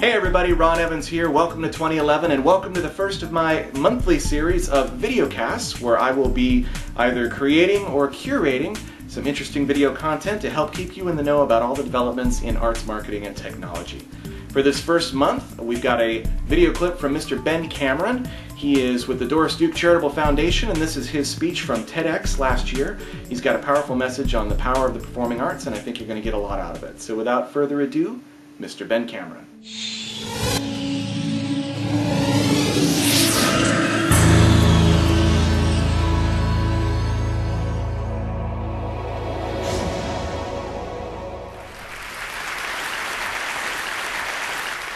Hey everybody, Ron Evans here. Welcome to 2011 and welcome to the first of my monthly series of videocasts where I will be either creating or curating some interesting video content to help keep you in the know about all the developments in arts, marketing, and technology. For this first month, we've got a video clip from Mr. Ben Cameron. He is with the Doris Duke Charitable Foundation, and this is his speech from TEDx last year. He's got a powerful message on the power of the performing arts, and I think you're going to get a lot out of it. So without further ado, Mr. Ben Cameron.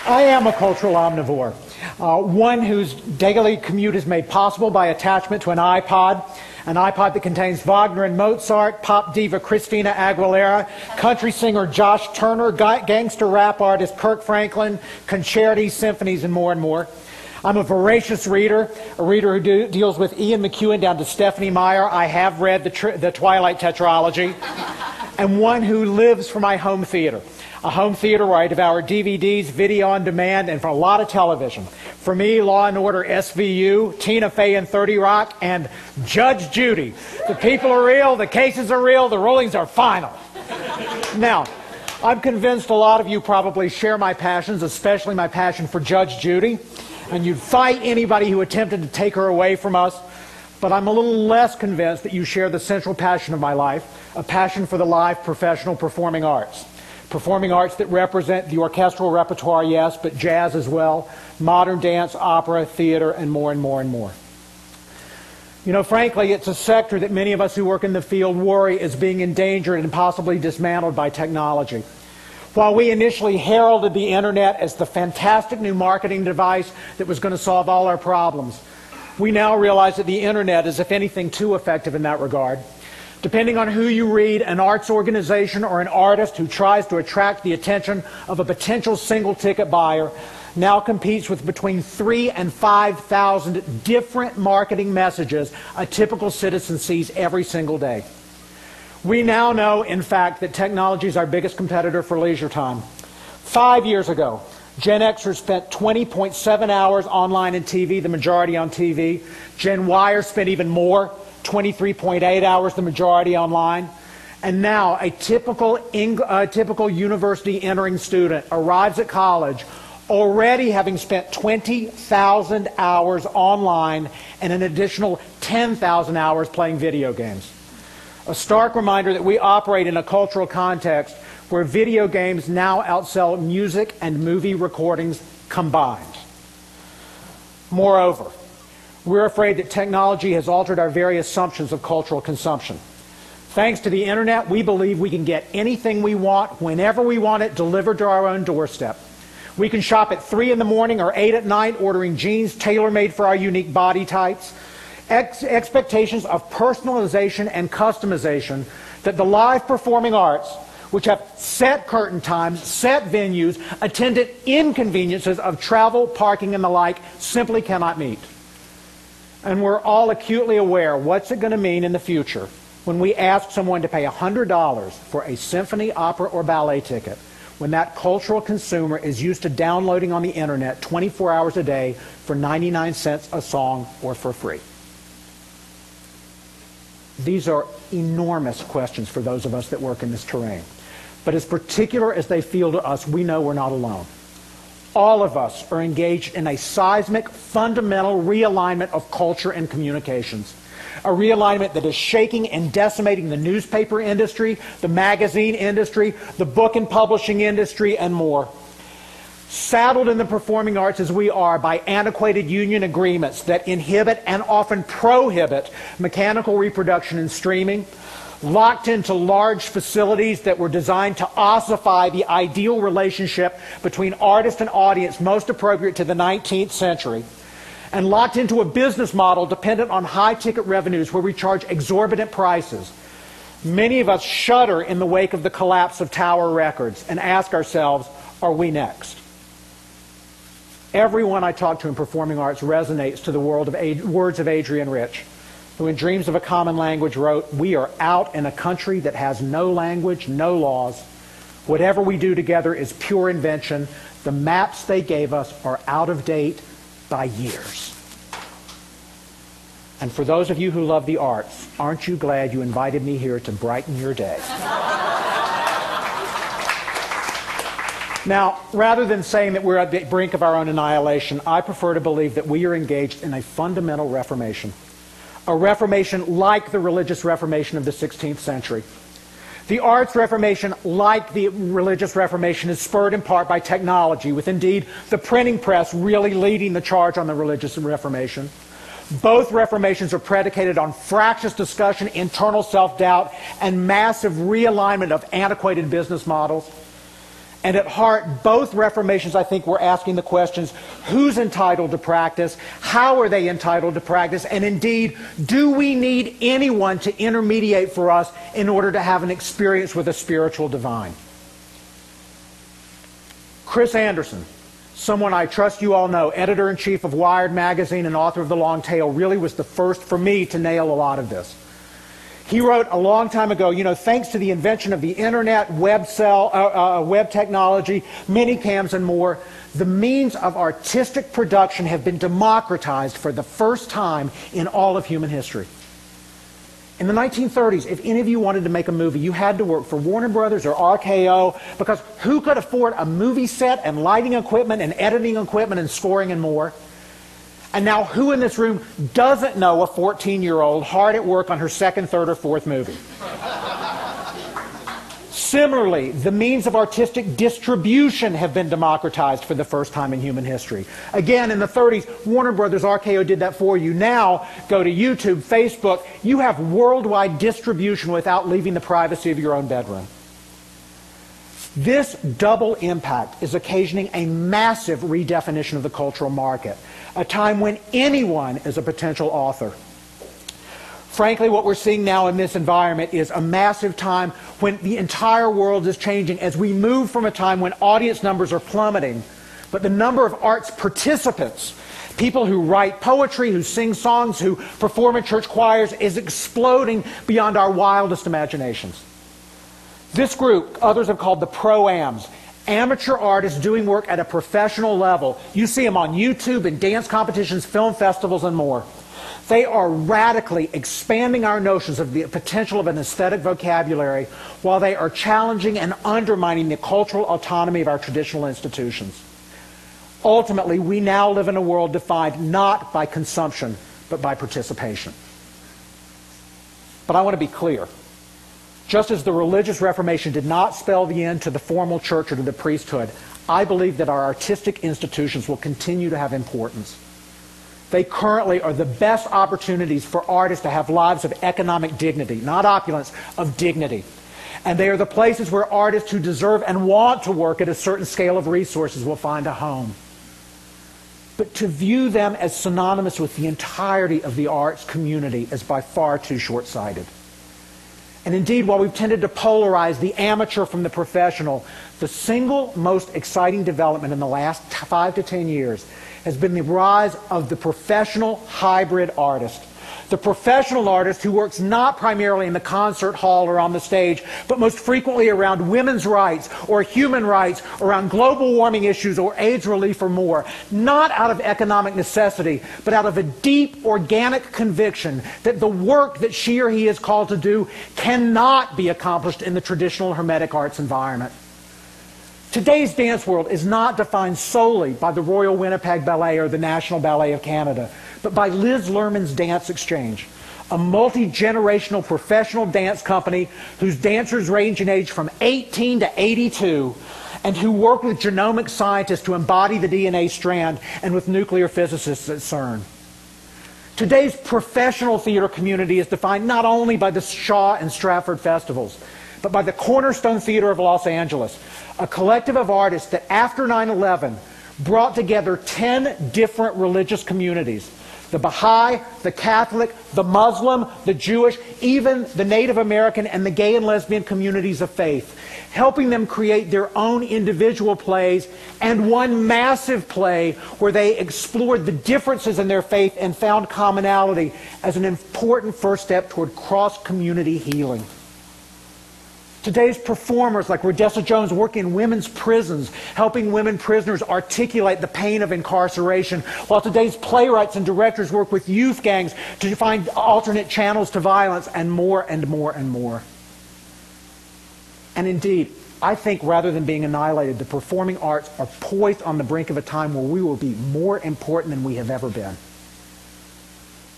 I am a cultural omnivore, one whose daily commute is made possible by attachment to an iPod that contains Wagner and Mozart, pop diva Christina Aguilera, country singer Josh Turner, gangster rap artist Kirk Franklin, concerti, symphonies, and more and more. I'm a voracious reader, a reader who deals with Ian McEwan down to Stephanie Meyer. I have read the Twilight tetralogy, and one who lives for my home theater. A home theater where I devour DVDs, video on demand, and for a lot of television. For me, Law & Order SVU, Tina Fey and 30 Rock, and Judge Judy. The people are real, the cases are real, the rulings are final. Now, I'm convinced a lot of you probably share my passions, especially my passion for Judge Judy, and you'd fight anybody who attempted to take her away from us. But I'm a little less convinced that you share the central passion of my life, a passion for the live professional performing arts. Performing arts that represent the orchestral repertoire, yes, but jazz as well, modern dance, opera, theater, and more and more and more. You know, frankly, it's a sector that many of us who work in the field worry is being endangered and possibly dismantled by technology. While we initially heralded the internet as the fantastic new marketing device that was going to solve all our problems, we now realize that the internet is, if anything, too effective in that regard. Depending on who you read, an arts organization or an artist who tries to attract the attention of a potential single-ticket buyer now competes with between 3,000 and 5,000 different marketing messages a typical citizen sees every single day. We now know, in fact, that technology is our biggest competitor for leisure time. 5 years ago, Gen Xers spent 20.7 hours online and TV, the majority on TV. Gen Yers spent even more, 23.8 hours, the majority online. And now a typical university entering student arrives at college already having spent 20,000 hours online and an additional 10,000 hours playing video games. A stark reminder that we operate in a cultural context where video games now outsell music and movie recordings combined. Moreover, we're afraid that technology has altered our very assumptions of cultural consumption. Thanks to the internet, we believe we can get anything we want, whenever we want it, delivered to our own doorstep. We can shop at 3 in the morning or 8 at night, ordering jeans tailor-made for our unique body types. Expectations of personalization and customization that the live performing arts, which have set curtain times, set venues, attendant inconveniences of travel, parking, and the like, simply cannot meet. And we're all acutely aware what's it going to mean in the future when we ask someone to pay $100 for a symphony, opera, or ballet ticket, when that cultural consumer is used to downloading on the internet 24 hours a day for 99 cents a song or for free. These are enormous questions for those of us that work in this terrain. But as particular as they feel to us, we know we're not alone. All of us are engaged in a seismic, fundamental realignment of culture and communications. A realignment that is shaking and decimating the newspaper industry, the magazine industry, the book and publishing industry, and more. Saddled in the performing arts as we are by antiquated union agreements that inhibit and often prohibit mechanical reproduction and streaming, locked into large facilities that were designed to ossify the ideal relationship between artist and audience most appropriate to the 19th century, and locked into a business model dependent on high ticket revenues where we charge exorbitant prices. Many of us shudder in the wake of the collapse of Tower Records and ask ourselves, are we next? Everyone I talk to in performing arts resonates to the words of Adrienne Rich, who in Dreams of a Common Language wrote, "We are out in a country that has no language, no laws. Whatever we do together is pure invention. The maps they gave us are out of date by years. And for those of you who love the arts, aren't you glad you invited me here to brighten your day? Now, rather than saying that we're at the brink of our own annihilation, I prefer to believe that we are engaged in a fundamental reformation. A reformation like the religious reformation of the 16th century. The arts reformation, like the religious reformation, is spurred in part by technology, with indeed the printing press really leading the charge on the religious reformation. Both reformations are predicated on fractious discussion, internal self-doubt, and massive realignment of antiquated business models. And at heart, both reformations, I think, were asking the questions, who's entitled to practice, how are they entitled to practice, and indeed, do we need anyone to intermediate for us in order to have an experience with a spiritual divine? Chris Anderson, someone I trust you all know, editor-in-chief of Wired magazine and author of The Long Tail, really was the first for me to nail a lot of this. He wrote a long time ago, you know, thanks to the invention of the internet, web technology, minicams and more, the means of artistic production have been democratized for the first time in all of human history. In the 1930s, if any of you wanted to make a movie, you had to work for Warner Brothers or RKO, because who could afford a movie set and lighting equipment and editing equipment and scoring and more? And now, who in this room doesn't know a 14-year-old hard at work on her second, third, or fourth movie? Similarly, the means of artistic distribution have been democratized for the first time in human history. Again, in the 30s, Warner Brothers, RKO did that for you. Now, go to YouTube, Facebook, you have worldwide distribution without leaving the privacy of your own bedroom. This double impact is occasioning a massive redefinition of the cultural market, a time when anyone is a potential author. Frankly, what we're seeing now in this environment is a massive time when the entire world is changing as we move from a time when audience numbers are plummeting, but the number of arts participants, people who write poetry, who sing songs, who perform in church choirs, is exploding beyond our wildest imaginations. This group, others have called the pro-ams, amateur artists doing work at a professional level. You see them on YouTube and dance competitions, film festivals, and more. They are radically expanding our notions of the potential of an aesthetic vocabulary while they are challenging and undermining the cultural autonomy of our traditional institutions. Ultimately, we now live in a world defined not by consumption, but by participation. But I want to be clear. Just as the religious Reformation did not spell the end to the formal church or to the priesthood, I believe that our artistic institutions will continue to have importance. They currently are the best opportunities for artists to have lives of economic dignity, not opulence, of dignity. And they are the places where artists who deserve and want to work at a certain scale of resources will find a home. But to view them as synonymous with the entirety of the arts community is by far too short-sighted. And indeed, while we've tended to polarize the amateur from the professional, the single most exciting development in the last 5 to 10 years has been the rise of the professional hybrid artist. The professional artist who works not primarily in the concert hall or on the stage, but most frequently around women's rights or human rights, around global warming issues or AIDS relief or more, not out of economic necessity, but out of a deep organic conviction that the work that she or he is called to do cannot be accomplished in the traditional Hermetic arts environment. Today's dance world is not defined solely by the Royal Winnipeg Ballet or the National Ballet of Canada, but by Liz Lerman's Dance Exchange, a multi-generational professional dance company whose dancers range in age from 18 to 82 and who work with genomic scientists to embody the DNA strand and with nuclear physicists at CERN. Today's professional theater community is defined not only by the Shaw and Stratford festivals, but by the Cornerstone Theater of Los Angeles, a collective of artists that after 9/11 brought together 10 different religious communities: the Baha'i, the Catholic, the Muslim, the Jewish, even the Native American and the gay and lesbian communities of faith, helping them create their own individual plays and one massive play where they explored the differences in their faith and found commonality as an important first step toward cross-community healing. Today's performers like Rodessa Jones work in women's prisons, helping women prisoners articulate the pain of incarceration, while today's playwrights and directors work with youth gangs to find alternate channels to violence, and more and more and more. And indeed, I think rather than being annihilated, the performing arts are poised on the brink of a time where we will be more important than we have ever been.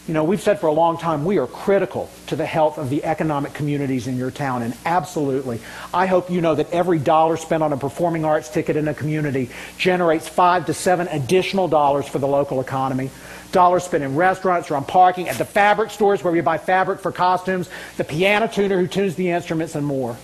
You know, we've said for a long time we are critical to the health of the economic communities in your town, and absolutely, I hope you know that every dollar spent on a performing arts ticket in a community generates $5 to $7 additional dollars for the local economy. Dollars spent in restaurants or on parking, at the fabric stores where we buy fabric for costumes, the piano tuner who tunes the instruments, and more.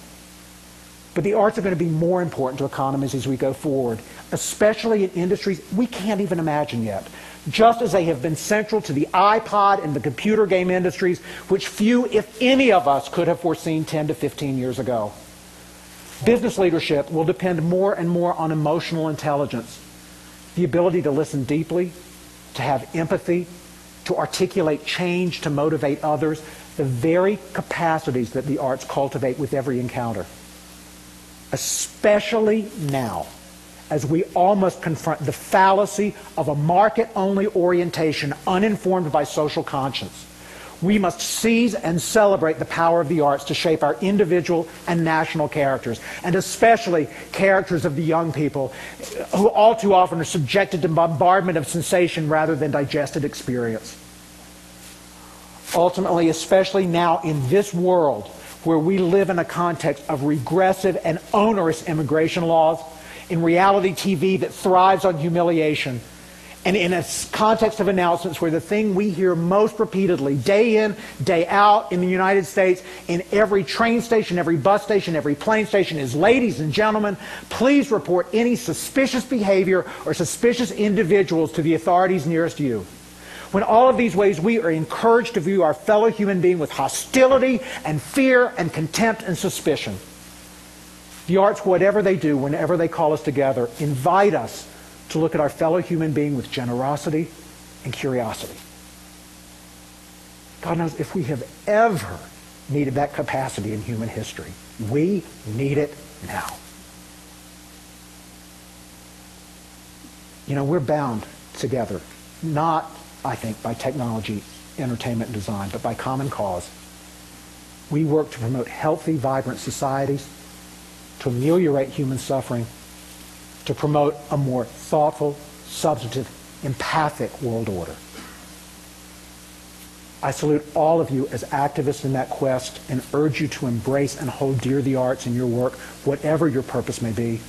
But the arts are going to be more important to economies as we go forward, especially in industries we can't even imagine yet, just as they have been central to the iPod and the computer game industries, which few, if any of us, could have foreseen 10 to 15 years ago. Business leadership will depend more and more on emotional intelligence, the ability to listen deeply, to have empathy, to articulate change, to motivate others, the very capacities that the arts cultivate with every encounter. Especially now, as we all must confront the fallacy of a market-only orientation uninformed by social conscience. We must seize and celebrate the power of the arts to shape our individual and national characters, and especially characters of the young people who all too often are subjected to bombardment of sensation rather than digested experience. Ultimately, especially now in this world where we live in a context of regressive and onerous immigration laws, in reality TV that thrives on humiliation, and in a context of announcements where the thing we hear most repeatedly, day in, day out in the United States, in every train station, every bus station, every plane station, is, ladies and gentlemen, please report any suspicious behavior or suspicious individuals to the authorities nearest you. When all of these ways we are encouraged to view our fellow human being with hostility and fear and contempt and suspicion. The arts, whatever they do, whenever they call us together, invite us to look at our fellow human being with generosity and curiosity. God knows if we have ever needed that capacity in human history, we need it now. You know, we're bound together, not, I think, by technology, entertainment, and design, but by common cause. We work to promote healthy, vibrant societies, to ameliorate human suffering, to promote a more thoughtful, substantive, empathic world order. I salute all of you as activists in that quest and urge you to embrace and hold dear the arts in your work, whatever your purpose may be.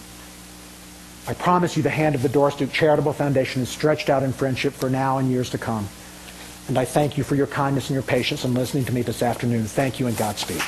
I promise you the hand of the Doris Duke Charitable Foundation is stretched out in friendship for now and years to come. And I thank you for your kindness and your patience in listening to me this afternoon. Thank you and Godspeed.